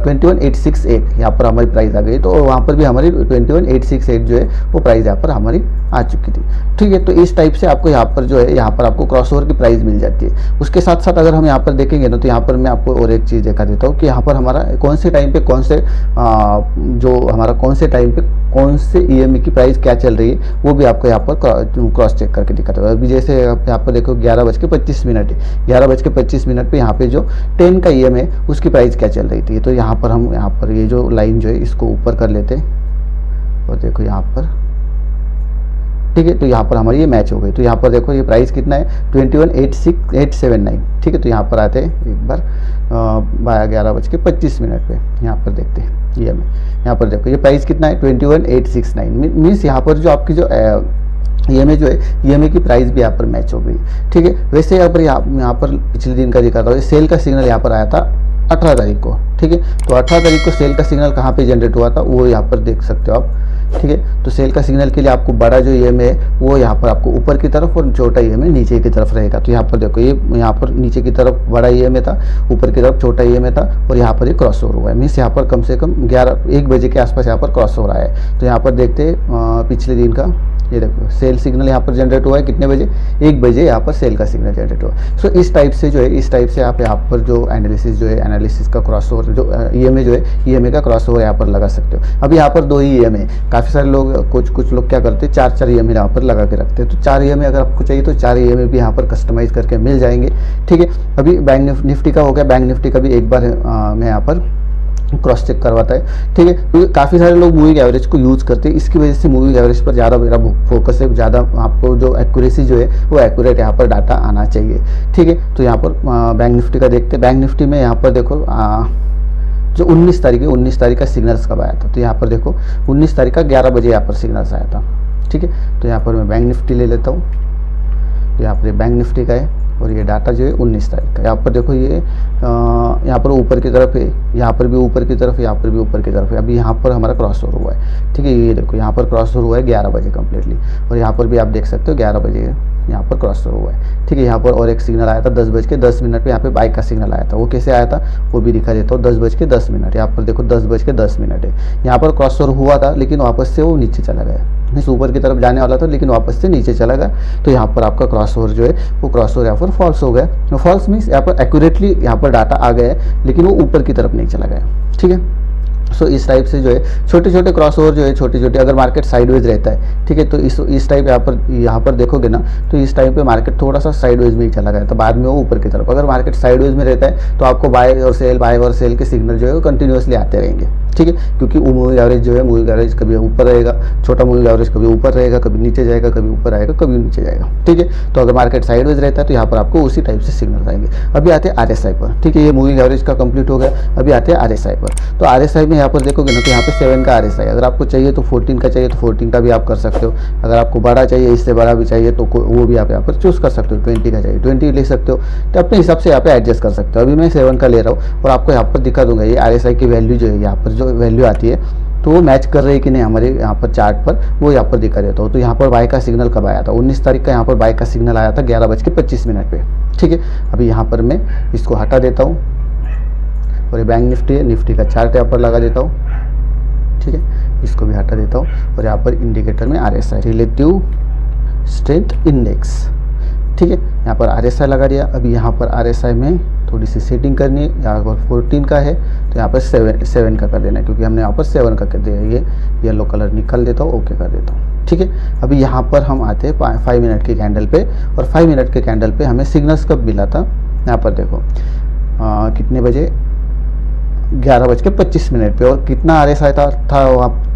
21868 यहाँ पर हमारी प्राइस आ गई। तो वहाँ पर भी हमारी 21868 जो है वो प्राइस यहाँ पर हमारी आ चुकी थी, ठीक है। तो इस टाइप से आपको यहाँ पर जो है यहाँ पर आपको क्रॉसओवर की प्राइस मिल जाती है। उसके साथ साथ अगर हम यहाँ पर देखेंगे ना तो यहाँ पर मैं आपको और एक चीज़ दिखा देता हूँ कि यहाँ पर हमारा कौन से टाइम पे कौन से जो हमारा कौन से टाइम पे कौन से ईएमआई की प्राइस क्या चल रही है वो भी आपको यहाँ पर क्रॉस चेक करके दिखाता है। अभी जैसे यहाँ पर देखो 11:25 है, 11:25 पे यहाँ पे जो 10 का ईएमआई है उसकी प्राइस क्या चल रही थी। तो यहाँ पर हम यहाँ पर ये जो लाइन जो है इसको ऊपर कर लेते हैं और देखो यहाँ पर, ठीक है। तो यहाँ पर हमारी ये मैच हो गई। तो यहाँ पर देखो ये प्राइस कितना है 2186879, ठीक है। तो यहाँ पर आते हैं एक बार 11:25 पे यहाँ पर देखते हैं ये में, यहाँ पर देखो ये प्राइस कितना है 21869 मीन्स यहाँ पर जो आपकी जो ईएमआई जो है ईएमआई की प्राइस भी यहाँ पर मैच हो गई, ठीक है। वैसे यहाँ पर पिछले दिन का दिखाता हूँ, सेल का सिग्नल यहाँ पर आया था 18 तारीख को, ठीक है। तो 18 तारीख को सेल का सिग्नल कहाँ पे जनरेट हुआ था वो यहाँ पर देख सकते हो आप, ठीक है। तो सेल का सिग्नल के लिए आपको बड़ा जो ईएमआई है वो यहाँ पर आपको ऊपर की तरफ और छोटा ईएमआई नीचे की तरफ रहेगा। तो यहाँ पर देखो ये यहाँ पर नीचे की तरफ बड़ा ईएमआई था, ऊपर की तरफ छोटा ईएमआई था और यहाँ पर ये क्रॉस ओवर हुआ है। मीन्स यहाँ पर कम से कम 1 बजे के आसपास यहाँ पर क्रॉस हो रहा है। तो यहाँ पर देखते हैं पिछले दिन का, ये देखो सेल सिग्नल यहाँ पर जनरेट हुआ है कितने बजे, 1 बजे यहाँ पर सेल का सिग्नल जनरेट हुआ। सो इस टाइप से जो है इस टाइप से आप यहाँ पर जो एनालिसिस जो है एनालिसिस का क्रॉस ओवर जो ईएमआई जो है ईएमआई का क्रॉस ओवर यहाँ पर लगा सकते हो। अभी यहाँ पर 2 ही ईएमआई, काफ़ी सारे लोग कुछ लोग क्या करते हैं 4 ईएमआई यहाँ पर लगा के रखते हैं। तो 4 ईएमआई अगर आपको चाहिए तो 4 ईएमआई भी यहाँ पर कस्टमाइज करके मिल जाएंगे, ठीक है। अभी बैंक निफ्टी का हो गया, बैंक निफ्टी का भी एक बार मैं यहाँ पर क्रॉस चेक करवाता है, ठीक है। तो काफ़ी सारे लोग मूविंग एवरेज को यूज़ करते हैं, इसकी वजह से मूविंग एवरेज पर ज़्यादा मेरा फोकस है, ज़्यादा आपको जो एक्यूरेसी जो है वो एक्यूरेट यहाँ पर डाटा आना चाहिए, ठीक है। तो यहाँ पर बैंक निफ्टी का देखते हैं। बैंक निफ्टी में यहाँ पर देखो जो 19 तारीख है 19 तारीख का सिग्नल्स कब आया था। तो यहाँ पर देखो 19 तारीख का 11 बजे यहाँ पर सिग्नल्स आया था, ठीक है। तो यहाँ पर मैं बैंक निफ्टी ले लेता हूँ, यहाँ पर बैंक निफ्टी का है और ये डाटा जो है 19 तारीख का। यहाँ पर देखो ये यहाँ पर ऊपर की तरफ है, यहाँ पर भी ऊपर की तरफ, यहाँ पर भी ऊपर की तरफ है। अभी यहाँ पर हमारा क्रॉस ओवर हुआ है, ठीक है। ये देखो यहाँ पर क्रॉस ओवर हुआ है 11 बजे कम्प्लीटली और यहाँ पर भी आप देख सकते हो 11 बजे यहाँ पर क्रॉस ओवर हुआ है, ठीक है। यहाँ पर और एक सिग्नल आया था 10:10 पे यहाँ पे बाइक का सिग्नल आया था। वो कैसे आया था वो भी दिखा देता हूँ। 10:10 यहाँ पर देखो 10:10 है। यहाँ पर क्रॉस ओवर हुआ था लेकिन वापस से वो नीचे चला गया, मीन्स ऊपर की तरफ जाने वाला था लेकिन वापस से नीचे चला गया। तो यहाँ पर आपका क्रॉस ओवर जो है वो क्रॉस ओवर यहाँ पर फॉल्स हो गया। तो फॉल्स मीन्स यहाँ पर एक्यूरेटली यहाँ पर डाटा आ गया है लेकिन वो ऊपर की तरफ नहीं चला गया, ठीक है। सो इस टाइप से जो है छोटे छोटे क्रॉस ओवर जो है छोटे छोटे, अगर मार्केट साइडवेज रहता है, ठीक है। तो इस टाइप यहाँ पर देखोगे ना तो इस टाइम पे मार्केट थोड़ा सा साइडवेज में ही चला गया तो बाद में वो ऊपर की तरफ। अगर मार्केट साइडवेज में रहता है तो आपको बाय और सेल के सिग्नल जो है वो कंटिन्यूसली आते रहेंगे, ठीक है। क्योंकि मूविंग एवरेज जो है मूविंग एवरेज कभी ऊपर रहेगा, छोटा मूविंग एवरेज कभी ऊपर रहेगा, कभी नीचे जाएगा, कभी ऊपर आएगा, कभी नीचे जाएगा, ठीक है। तो अगर मार्केट साइडवेज रहता है तो यहाँ पर आपको उसी टाइप से सिग्नल आएंगे। अभी आते हैं RSI पर, ठीक है। ये मूविंग एवरेज का कंप्लीट हो गया। अभी आते हैं RSI पर। तो RSI में यहाँ पर देखोगे ना तो यहाँ पे 7 का RSI, अगर आपको चाहिए तो 14 का चाहिए तो 14 का भी आप कर सकते हो। अगर आपको बड़ा चाहिए, इससे बड़ा भी चाहिए तो वो भी आप यहाँ पर चूज़ कर सकते हो। 20 का चाहिए 20 ले सकते हो, तो अपने हिसाब से यहाँ पे एडजस्ट कर सकते हो। अभी मैं 7 का ले रहा हूँ और आपको यहाँ पर दिखा दूंगा ये RSI की वैल्यू जो है यहाँ पर जो वैल्यू आती है तो वो मैच कर रही है कि नहीं हमारे यहाँ पर चार्ट पर, वो यहाँ पर दिखा देता हूँ। तो यहाँ पर बाय का सिग्नल कब आया था 19 तारीख का, यहाँ पर बाय का सिग्नल आया था 11:25 पे, ठीक है। अभी यहाँ पर मैं इसको हटा देता हूँ और ये बैंक निफ्टी है, निफ्टी का चार्ट यहाँ पर लगा देता हूँ, ठीक है। इसको भी हटा देता हूँ और यहाँ पर इंडिकेटर में RSI रिलेटिव स्ट्रेंथ इंडेक्स, ठीक है। यहाँ पर RSI लगा दिया। अभी यहाँ पर RSI में थोड़ी सी सेटिंग करनी है। यहाँ पर 14 का है तो यहाँ पर 7 का कर देना है, क्योंकि हमने यहाँ पर 7 का कर दिया। ये येलो कलर निकाल देता हूँ, ओके कर देता हूँ, ठीक है। अभी यहाँ पर हम आते हैं 5 मिनट के कैंडल पे और 5 मिनट के कैंडल पे हमें सिग्नल्स कब मिला था। यहाँ पर देखो कितने बजे 11:25 पे और कितना RSI था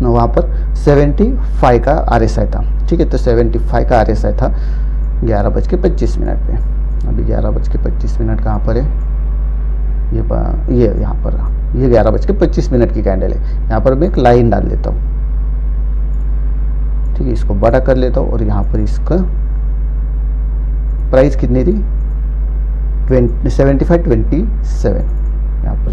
वहाँ पर 75 का RSI था, ठीक है। तो 75 का RSI था 11:25 पे। अभी 11:25 कहाँ पर है, ये यहाँ पर ये 11:25 की कैंडल है। यहाँ पर मैं एक लाइन डाल देता हूँ, ठीक है। इसको बड़ा कर लेता हूँ और यहाँ पर इसका प्राइस कितनी थी 75.27, यहाँ पर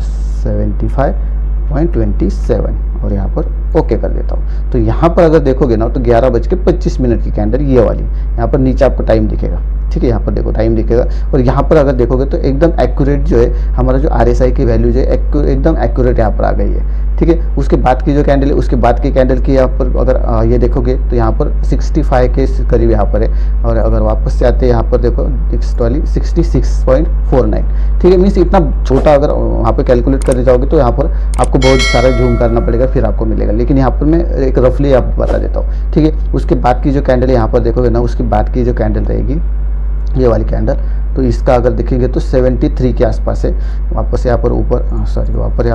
75.27 और यहाँ पर ओके कर देता हूँ। तो यहाँ पर अगर देखोगे ना तो 11:25 की कैंडल ये वाली, यहाँ पर नीचे आपको टाइम दिखेगा, ठीक है, यहाँ पर देखो टाइम दिखेगा। और यहाँ पर अगर देखोगे तो एकदम एक्यूरेट जो है हमारा जो RSI की वैल्यू जो है एकदम एक्यूरेट यहाँ पर आ गई है, ठीक है। उसके बाद की जो कैंडल है, उसके बाद की कैंडल की यहाँ पर अगर ये देखोगे तो यहाँ पर 65 के करीब यहाँ पर है। और अगर वापस से आते हैं यहाँ पर देखो नेक्स्ट वाली 66.49, ठीक है। मीन्स इतना छोटा अगर वहाँ पे कैलकुलेट करने जाओगे तो यहाँ पर आपको बहुत सारा जूम करना पड़ेगा फिर आपको मिलेगा, लेकिन यहाँ पर मैं एक रफली आपको बता देता हूँ, ठीक है। उसके बाद की जो कैंडल है यहाँ पर देखोगे ना, उसके बाद की जो कैंडल रहेगी ये वाली कैंडल, तो इसका अगर देखेंगे तो 73 के आसपास है। वापस यहाँ पर ऊपर सॉरी वापस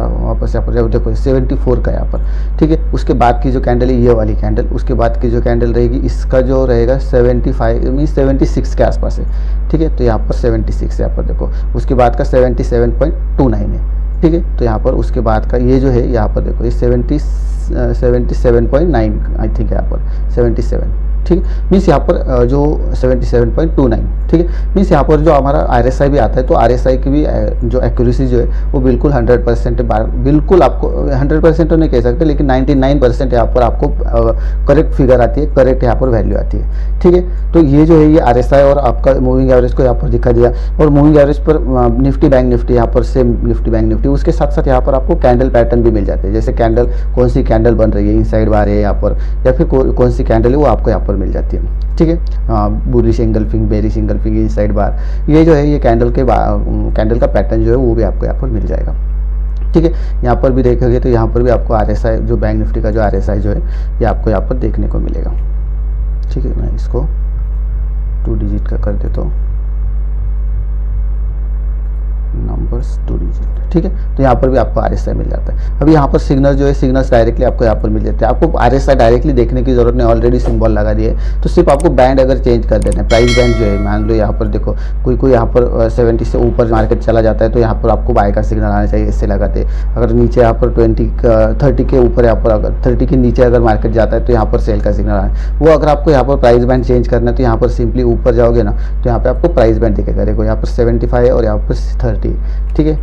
यहाँ पर देखो 74 का यहाँ पर, ठीक है। उसके बाद की जो कैंडल है ये वाली कैंडल, उसके बाद की जो कैंडल रहेगी इसका जो रहेगा 75 मीन्स 76 के आसपास है, ठीक है। तो यहाँ पर 76 यहाँ पर देखो, उसके बाद का 77.29 है, ठीक है। तो यहाँ पर उसके बाद का ये जो है यहाँ पर देखो ये 77.9 आई थिंक यहाँ पर 77, ठीक है। मीन्स यहाँ पर जो 77.29, ठीक है। मीन्स यहाँ पर जो हमारा RSI भी आता है तो RSI की भी जो एक्यूरेसी जो है वो बिल्कुल 100% बिल्कुल आपको 100% तो नहीं कह सकते, लेकिन 99% यहाँ पर आपको करेक्ट फिगर आती है, करेक्ट यहाँ पर वैल्यू आती है, ठीक है। तो ये जो है ये RSI और आपका मूविंग एवरेज को यहाँ पर दिखा दिया। और मूविंग एवरेज पर निफ्टी बैंक निफ्टी यहाँ पर सेम निफ्टी बैंक निफ्टी, उसके साथ साथ यहाँ पर आपको कैंडल पैटर्न भी मिल जाते हैं, जैसे कैंडल कौन सी कैंडल बन रही है, इनसाइड बार है यहाँ पर, या फिर कौन सी कैंडल है वो आपको यहाँ पर मिल जाती है, ठीक है। Bullish engulfing, bearish engulfing, inside bar, ये जो है ये कैंडल का पैटर्न जो है वो भी आपको यहाँ पर मिल जाएगा, ठीक है। यहाँ पर भी देखोगे तो यहाँ पर भी आपको RSI जो बैंक निफ्टी का जो RSI जो है ये आपको यहाँ पर देखने को मिलेगा, ठीक है। मैं इसको 2 डिजिट का कर देता हूँ, नंबर्स 2 डिजिट, ठीक है। तो यहाँ पर भी आपको RSI मिल जाता है। अभी यहाँ पर सिग्नल जो है सिग्नल्स डायरेक्टली आपको यहाँ पर मिल जाते हैं, आपको RSI डायरेक्टली देखने की जरूरत नहीं, ऑलरेडी सिंबल लगा दिए, तो सिर्फ आपको बैंड अगर चेंज कर देना है, प्राइस बैंड जो है मान लो यहाँ पर देखो कोई यहाँ पर 70 से ऊपर मार्केट चला जाता है तो यहाँ पर आपको बाय का सिग्नल आना चाहिए, इससे लगाते। अगर नीचे यहाँ पर 30 के ऊपर यहाँ पर अगर 30 के नीचे अगर मार्केट जाता है तो यहाँ पर सेल का सिग्नल आना है। वो अगर आपको यहाँ पर प्राइस बैंड चेंज करना है तो यहाँ पर सिंपली ऊपर जाओगे ना तो यहाँ पर आपको प्राइस बैंड दिखेगा, देखो यहाँ पर 75 है और यहाँ पर 30, ठीक है।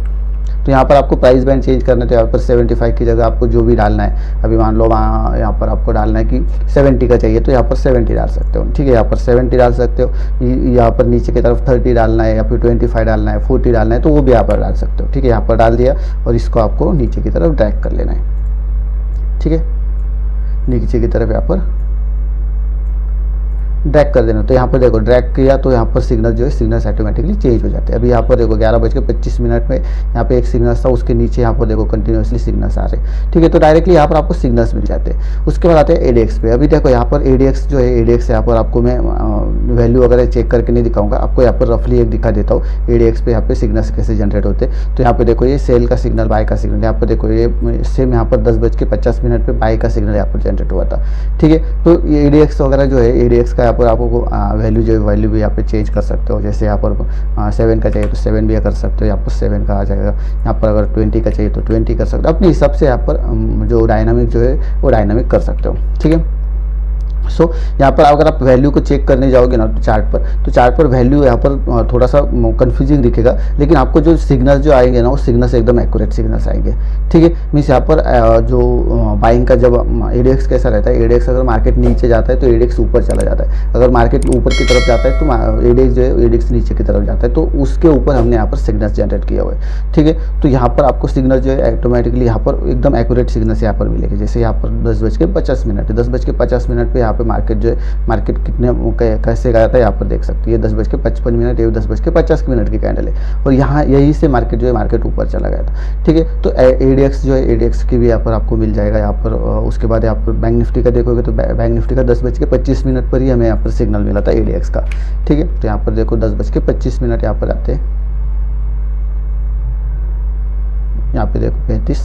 तो यहाँ पर आपको प्राइस बैंड चेंज करना है तो यहाँ पर 75 की जगह आपको जो भी डालना है, अभी मान लो वहाँ यहाँ पर आपको डालना है कि 70 का चाहिए तो यहाँ पर 70 डाल सकते हो, ठीक है। यहाँ पर 70 डाल सकते हो, यहाँ पर नीचे की तरफ 30 डालना है या फिर 25 डालना है, 40 डालना है तो वो भी यहाँ पर डाल सकते हो, ठीक है। यहाँ पर डाल दिया और इसको आपको नीचे की तरफ ड्रैग कर लेना है, ठीक है। नीचे की तरफ यहाँ पर ड्रैग कर देना, तो यहाँ पर देखो ड्रैग किया तो यहाँ पर सिग्नल जो है सिग्नल्स ऑटोमेटिकली चेंज हो जाते हैं। अभी यहाँ पर देखो 11:25 में यहाँ पे एक सिग्नल था, उसके नीचे यहाँ पर देखो कंटिन्यूसली सिग्नल्स आ रहे हैं, ठीक है। तो डायरेक्टली यहाँ पर आपको सिग्नल्स मिल जाते हैं। उसके बाद आते हैं ADX पे। अभी देखो यहाँ पर ADX जो है ADX यहाँ पर आपको मैं वैल्यू वगैरह चेक करके नहीं दिखाऊंगा, आपको यहाँ पर रफली एक दिखा देता हूँ ADX पे यहाँ पे सिग्नल्स कैसे जनरेट होते हैं। तो यहाँ पे देखो ये सेल का सिग्नल, बाय का सिग्नल, यहाँ पर देखो ये सेम यहाँ पर 10:50 पे बाय का सिग्नल यहाँ पर जनरेट हुआ था, ठीक है। तो ये ADX वगैरह जो है ADX का यहाँ पर आपको वैल्यू जो है वैल्यू भी यहाँ पे चेंज कर सकते हो, जैसे यहाँ पर 7 का चाहिए तो 7 भी कर सकते हो, यहाँ पर 7 का आ जाएगा। यहाँ पर अगर 20 का चाहिए तो 20 कर सकते हो, अपने हिसाब से यहाँ पर जो डायनामिक जो है वो डायनामिक कर सकते हो, ठीक है। सो यहाँ पर अगर आप वैल्यू को चेक करने जाओगे ना तो चार्ट पर वैल्यू यहाँ पर थोड़ा सा कंफ्यूजिंग दिखेगा, लेकिन आपको जो सिग्नल जो आएंगे ना वो सिग्नल्स एकदम एक्यूरेट सिग्नल्स आएंगे, ठीक है। मीन्स यहाँ पर जो बाइंग का जब ADX कैसा रहता है, ADX अगर मार्केट नीचे जाता है तो ADX ऊपर चला जाता है, अगर मार्केट ऊपर की तरफ जाता है तो ADX जो है ADX नीचे की तरफ जाता है, तो उसके ऊपर हमने यहाँ पर सिग्नल्स जनरेट किया हुआ है, ठीक है। तो यहाँ पर आपको सिग्नल जो है ऑटोमेटिकली यहाँ पर एकदम एक्यूरेट सिग्नल्स यहाँ पर मिलेंगे। जैसे यहाँ पर 10:50 पे यहाँ पे मार्केट जो है मार्केट कितने कैसे गया था यहाँ पर देख सकते हैं, ये 10:55 ये 10:50 की कैंडल है और यहाँ यही से मार्केट जो है मार्केट ऊपर चला गया था, ठीक है। तो ADX जो है ADX की भी यहाँ पर आपको मिल जाएगा यहाँ पर। उसके बाद यहाँ पर बैंक निफ्टी का देखोगे तो बैंक निफ्टी का 10:25 पर ही हमें यहाँ पर सिग्नल मिला था ADX का, ठीक है। तो यहाँ पर देखो 10:25 यहाँ पर आते हैं, यहाँ पे देखो 35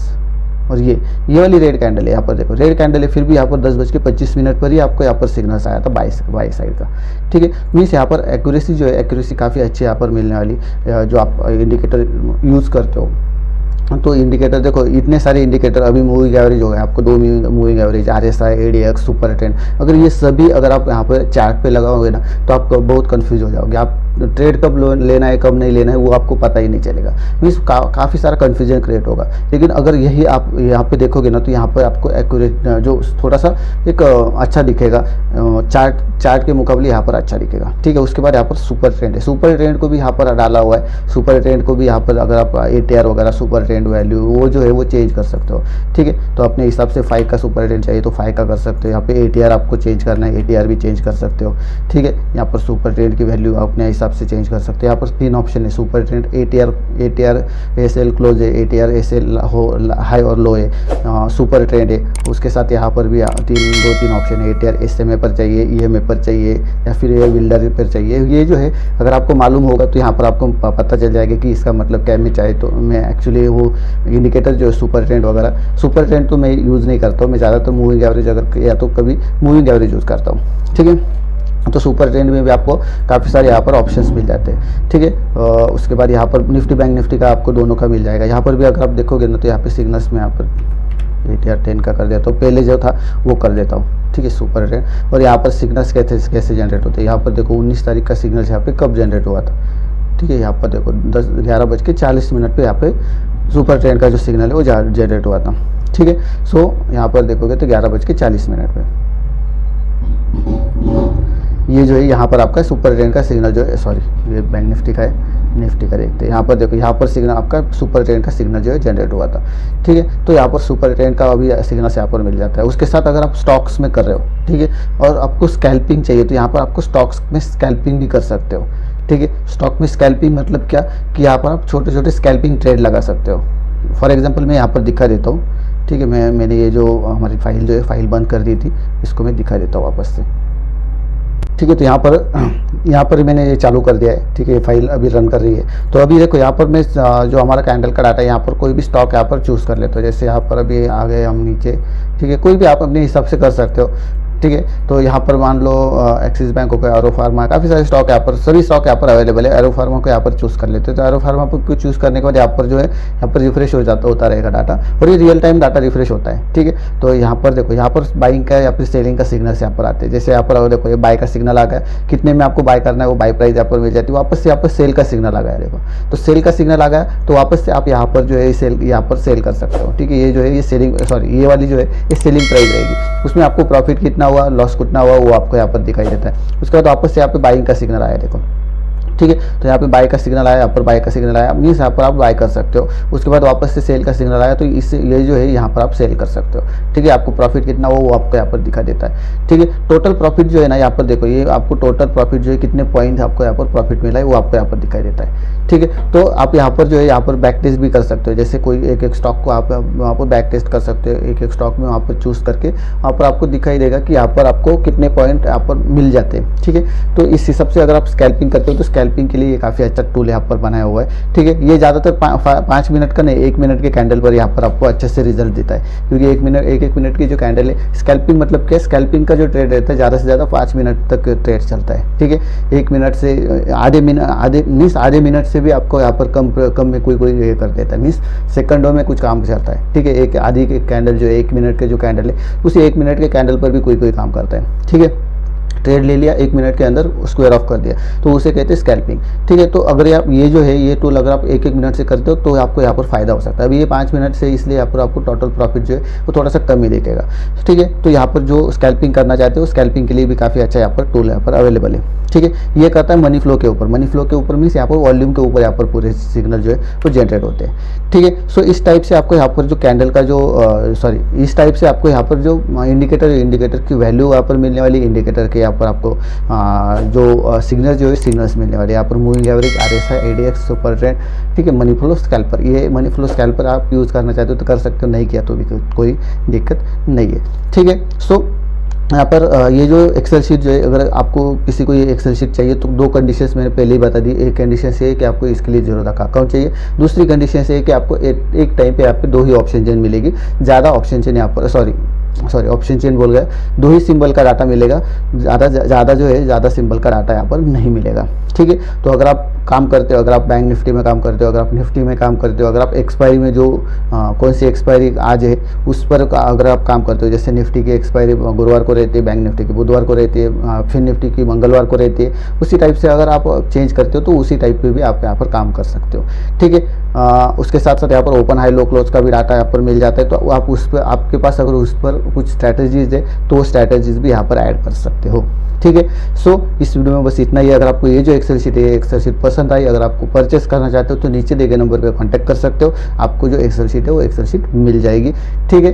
और ये वाली रेड कैंडल है, यहाँ पर देखो रेड कैंडल है, फिर भी यहाँ पर 10:25 पर ही आपको यहाँ पर सिग्नल्स आया था बाई साइड का, ठीक है। मीन्स यहाँ पर एक्यूरेसी जो है एक्यूरेसी काफ़ी अच्छी यहाँ पर मिलने वाली, जो आप इंडिकेटर यूज़ करते हो। तो इंडिकेटर देखो इतने सारे इंडिकेटर, अभी मूविंग एवरेज हो गया आपको 2 moving average, RSI, ADX, super trend, अगर ये सभी अगर आप यहाँ पर चार्ट पे लगाओगे ना तो आप बहुत कंफ्यूज हो जाओगे। आप ट्रेड कब लेना है कब नहीं लेना है वो आपको पता ही नहीं चलेगा। मीन्स काफ़ी सारा कन्फ्यूजन क्रिएट होगा। लेकिन अगर यही आप यहाँ पे देखोगे ना, तो यहाँ पर आपको एक्यूरेट जो थोड़ा सा एक अच्छा दिखेगा, चार्ट के मुकाबले यहाँ पर अच्छा दिखेगा। ठीक है, उसके बाद यहाँ पर सुपर ट्रेंड है, सुपर ट्रेंड को भी यहाँ पर डाला हुआ है। सुपर ट्रेंड को भी यहाँ पर अगर आप ATR वगैरह सुपर ट्रेंड वैल्यू वो जो है वो चेंज कर सकते हो। ठीक है, तो अपने हिसाब से 5 का सुपर ट्रेंड चाहिए तो 5 का कर सकते हो। यहाँ पे ATR आपको चेंज करना है, ATR भी चेंज कर सकते हो। ठीक है, यहाँ पर सुपर ट्रेंड की वैल्यू अपने हिसाब से चेंज कर सकते हो। यहाँ पर 3 ऑप्शन है, super trend, ATR SL close है, ATR SL हाई और लो है, सुपर ट्रेंड है। उसके साथ यहाँ पर भी 2-3 ऑप्शन है, ATR SMA पर चाहिए, EMA पर चाहिए या फिर ये बिल्डर पर चाहिए। ये जो है अगर आपको मालूम होगा तो यहाँ पर आपको पता चल जाएगा कि इसका मतलब क्या। मैं चाहे तो मैं एक्चुअली वो इंडिकेटर जो है सुपर ट्रेंड वगैरह, सुपर ट्रेंड तो मैं यूज़ नहीं करता हूँ, मैं ज़्यादातर मूविंग एवरेज अगर या तो कभी मूविंग एवरेज यूज़ करता हूँ। ठीक है, तो सुपर ट्रेंड में भी आपको काफ़ी सारे यहाँ पर ऑप्शंस मिल जाते हैं। ठीक है, उसके बाद यहाँ पर निफ्टी बैंक निफ्टी का आपको दोनों का मिल जाएगा। यहाँ पर भी अगर आप देखोगे ना तो यहाँ पे सिग्नल्स में यहाँ पर ATR 10 का कर देता हूँ, पहले जो था वो कर देता हूँ। ठीक है, सुपर ट्रेंड। और यहाँ पर सिग्नल्स कैसे जनरेट होते हैं, यहाँ पर देखो 19 तारीख का सिग्नल्स यहाँ पे कब जनरेट हुआ था। ठीक है, यहाँ पर देखो 11:40 पे यहाँ पे सुपर ट्रेंड का जो सिग्नल है वो जनरेट हुआ था। ठीक है, सो यहाँ पर देखोगे तो 11:40 पे ये जो है यहाँ पर आपका सुपर ट्रेंड का सिग्नल जो है, सॉरी ये बैंक निफ्टी का है, निफ्टी का देखते हैं। यहाँ पर देखो, यहाँ पर सिग्नल आपका सुपर ट्रेंड का सिग्नल जो है जनरेट हुआ था। ठीक है, तो यहाँ पर सुपर ट्रेंड का अभी सिग्नल यहाँ पर मिल जाता है। उसके साथ अगर आप स्टॉक्स में कर रहे हो, ठीक है, और आपको स्कैल्पिंग चाहिए तो यहाँ पर आपको स्टॉक्स में स्कैल्पिंग भी कर सकते हो। ठीक है, स्टॉक में स्कैल्पिंग मतलब क्या कि यहाँ पर आप छोटे छोटे स्कैल्पिंग ट्रेड लगा सकते हो। फॉर एग्जांपल मैं यहाँ पर दिखा देता हूँ। ठीक है, मैंने ये जो हमारी फाइल जो है फाइल बंद कर दी थी, इसको मैं दिखा देता हूँ वापस से। ठीक है, तो यहाँ पर मैंने ये चालू कर दिया है। ठीक है, ये फाइल अभी रन कर रही है। तो अभी देखो यहाँ पर मैं जो हमारा कैंडल का डाटा है, यहाँ पर कोई भी स्टॉक यहाँ पर चूज़ कर लेते हो। जैसे यहाँ पर अभी आ गए हम नीचे। ठीक है, कोई भी आप अपने हिसाब से कर सकते हो। ठीक है, तो यहाँ पर मान लो एक्सिस बैंक हो गया, एरो फार्मा, काफ़ी सारे स्टॉक यहाँ पर, सभी स्टॉक यहाँ पर अवेलेबल है। एरो फार्मा को यहाँ पर चूज़ कर लेते हैं। तो एरो फार्मा को चूज़ करने के बाद यहाँ पर जो है यहाँ पर रिफ्रेश होता रहेगा डाटा, और ये रियल टाइम डाटा रिफ्रेश होता है। ठीक है, तो यहाँ पर देखो, यहाँ पर बाइंग का या फिर सेलिंग का सिग्नल्स यहाँ पर आते हैं। जैसे यहाँ पर देखो ये बाय का सिग्नल आ गया, कितने में आपको बाय करना है वो बाय प्राइस यहाँ पर मिल जाती है। वापस से यहाँ पर सेल का सिग्नल आ गया, देखो तो सेल का सिग्नल आ गया, तो वापस से आप यहाँ पर जो है यहाँ पर सेल कर सकते हो। ठीक है, ये जो है ये सेलिंग, सॉरी ये वाली जो है ये सेलिंग प्राइस रहेगी। उसमें आपको प्रॉफिट कितना हुआ, लॉस कितना हुआ, वो आपको यहाँ पर दिखाई देता है। उसके बाद वापस से यहाँ पे बाइंग का सिग्नल आया, देखो। ठीक है, तो यहाँ पे बाय का सिग्नल आया, यहाँ पर बाय का सिग्नल आया, मीन्स यहाँ पर आप बाय कर सकते हो। उसके बाद वापस से सेल का सिग्नल आया, तो इससे ये जो है यहाँ पर आप सेल कर सकते हो। ठीक है, आपको प्रॉफिट कितना हो वो आपको यहाँ पर दिखा देता है। ठीक है, टोटल प्रॉफिट जो है ना, यहाँ पर देखो ये आपको टोटल प्रॉफिट जो है कितने पॉइंट आपको यहाँ पर प्रॉफिट मिला है वो आपको यहाँ पर दिखाई देता है। ठीक है, तो आप यहाँ पर जो है यहाँ पर बैक टेस्ट भी कर सकते हो। जैसे कोई एक स्टॉक को आप वहाँ पर बैक टेस्ट कर सकते हो, एक स्टॉक में वहाँ पर चूज़ करके वहाँ पर आपको दिखाई देगा कि यहाँ पर आपको कितने पॉइंट यहाँ पर मिल जाते हैं। ठीक है, तो इस हिसाब से अगर आप स्कैल्पिंग करते हो तो स्कैल्पिंग के लिए ये काफ़ी अच्छा टूल यहाँ पर बनाया हुआ है। ठीक है, ये ज़्यादातर 5 मिनट का नहीं, 1 मिनट के कैंडल पर यहाँ पर आपको अच्छे से रिजल्ट देता है, क्योंकि 1 मिनट की जो कैंडल है, स्कैल्पिंग मतलब क्या, स्कैल्पिंग का जो ट्रेड रहता है ज़्यादा से ज़्यादा 5 मिनट तक ट्रेड चलता है। ठीक है, 1 मिनट से आधे मिनट से भी आपको यहाँ पर कम में कोई ये कर देता है, मीन्स सेकंडों में कुछ काम चलता है। ठीक है, एक आधी के कैंडल जो 1 मिनट के जो कैंडल है, उसी 1 मिनट के कैंडल पर भी कोई काम करता है। ठीक है, ट्रेड ले लिया, 1 मिनट के अंदर स्क्वायर ऑफ कर दिया, तो उसे कहते हैं स्कैल्पिंग। ठीक है, तो अगर आप ये जो है ये टूल अगर आप 1 मिनट से करते हो तो आपको यहाँ पर फायदा हो सकता है। अभी ये 5 मिनट से, इसलिए यहाँ पर आपको टोटल प्रॉफिट जो है वो थोड़ा सा कम ही दिखेगा। ठीक है, तो यहाँ पर जो स्कैल्पिंग करना चाहते हो, स्कैल्पिंग के लिए भी काफ़ी अच्छा यहाँ पर टूल यहाँ पर अवेलेबल है। ठीक है, ये करता है मनी फ्लो के ऊपर। मनी फ्लो के ऊपर मीन्स यहाँ पर वॉल्यूम के ऊपर यहाँ पर पूरे सिग्नल जो है वो जनरेट होते हैं। ठीक है, सो इस टाइप से आपको यहाँ पर जो कैंडल का जो इस टाइप से आपको यहाँ पर जो इंडिकेटर की वैल्यू यहाँ पर मिलने वाली, इंडिकेटर के यहाँ पर आपको जो सिग्नल जो है सिग्नल्स मिलने वाले, यहाँ पर moving average, RSI, ADX, super trend. ठीक है, मनी फ्लो स्कैल्पर, ये मनी फ्लो स्कैल्पर आप यूज़ करना चाहते हो तो कर सकते हो, नहीं किया तो भी कोई दिक्कत नहीं है। ठीक है, सो यहाँ पर ये जो एक्सेल शीट जो है, अगर आपको किसी को ये एक्सेल शीट चाहिए तो 2 कंडीशंस मैंने पहले ही बता दी। एक कंडीशन से है कि आपको इसके लिए जीरो रखा अकाउंट चाहिए, दूसरी कंडीशन से है कि आपको एक टाइम पे यहाँ पे 2 ही ऑप्शन चेन मिलेगी, ज़्यादा ऑप्शन चेन यहाँ पर, सॉरी सॉरी ऑप्शन चेन बोल गया, 2 ही सिंबल का डाटा मिलेगा, ज़्यादा जो है ज़्यादा सिंबल का डाटा यहाँ पर नहीं मिलेगा। ठीक है, तो अगर आप काम करते हो, अगर आप बैंक निफ्टी में काम करते हो, अगर आप निफ्टी में काम करते हो, अगर आप एक्सपायरी में जो कौन सी एक्सपायरी आज है उस पर अगर आप काम करते हो, जैसे निफ्टी की एक्सपायरी गुरुवार को रहती है, बैंक निफ्टी की बुधवार को रहती है, फिर निफ्टी की मंगलवार को रहती है, उसी टाइप से अगर आप चेंज करते हो तो उसी टाइप पे भी आप यहाँ पर काम कर सकते हो। ठीक है, उसके साथ साथ यहाँ पर ओपन हाई लो क्लोज का भी डाटा यहाँ पर मिल जाता है, तो आप उस पर, आपके पास अगर उस पर कुछ स्ट्रैटेजीज है तो वो स्ट्रैटेजीज भी यहाँ पर ऐड कर सकते हो। ठीक है, सो इस वीडियो में बस इतना ही। अगर आपको ये जो एक्सेल शीट है, एक्सेल शीट पसंद आई, अगर आपको परचेस करना चाहते हो तो नीचे दिए गए नंबर पे कांटेक्ट कर सकते हो, आपको जो एक्सेल शीट है वो एक्सेल शीट मिल जाएगी। ठीक है,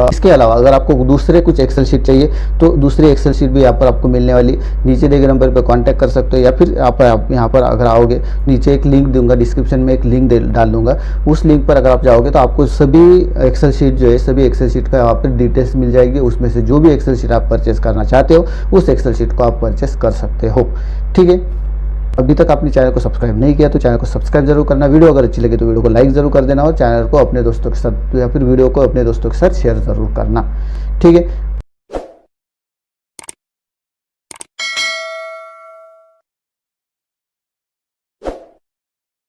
इसके अलावा अगर आपको दूसरे कुछ एक्सेल शीट चाहिए तो दूसरी एक्सेल शीट भी यहाँ पर आपको मिलने वाली, नीचे दिए गए नंबर पर कॉन्टैक्ट कर सकते हो, या फिर आप यहाँ पर अगर आओगे, नीचे एक लिंक दूंगा, डिस्क्रिप्शन में एक लिंक डाल दूंगा, उस लिंक पर अगर आप जाओगे तो आपको सभी एक्सेल शीट जो है, सभी एक्सेल शीट का यहाँ पर डिटेल्स मिल जाएगी, उसमें से जो भी एक्सेल शीट आप परचेस करना चाहते हो उस एक्सेल शीट को आप परचेस कर सकते हो। ठीक है, अभी तक आपने चैनल को सब्सक्राइब नहीं किया तो चैनल को सब्सक्राइब जरूर करना, वीडियो अगर अच्छी लगे तो वीडियो को लाइक जरूर कर देना, और चैनल को अपने दोस्तों के साथ या फिर वीडियो को अपने दोस्तों के साथ शेयर जरूर करना। ठीक है,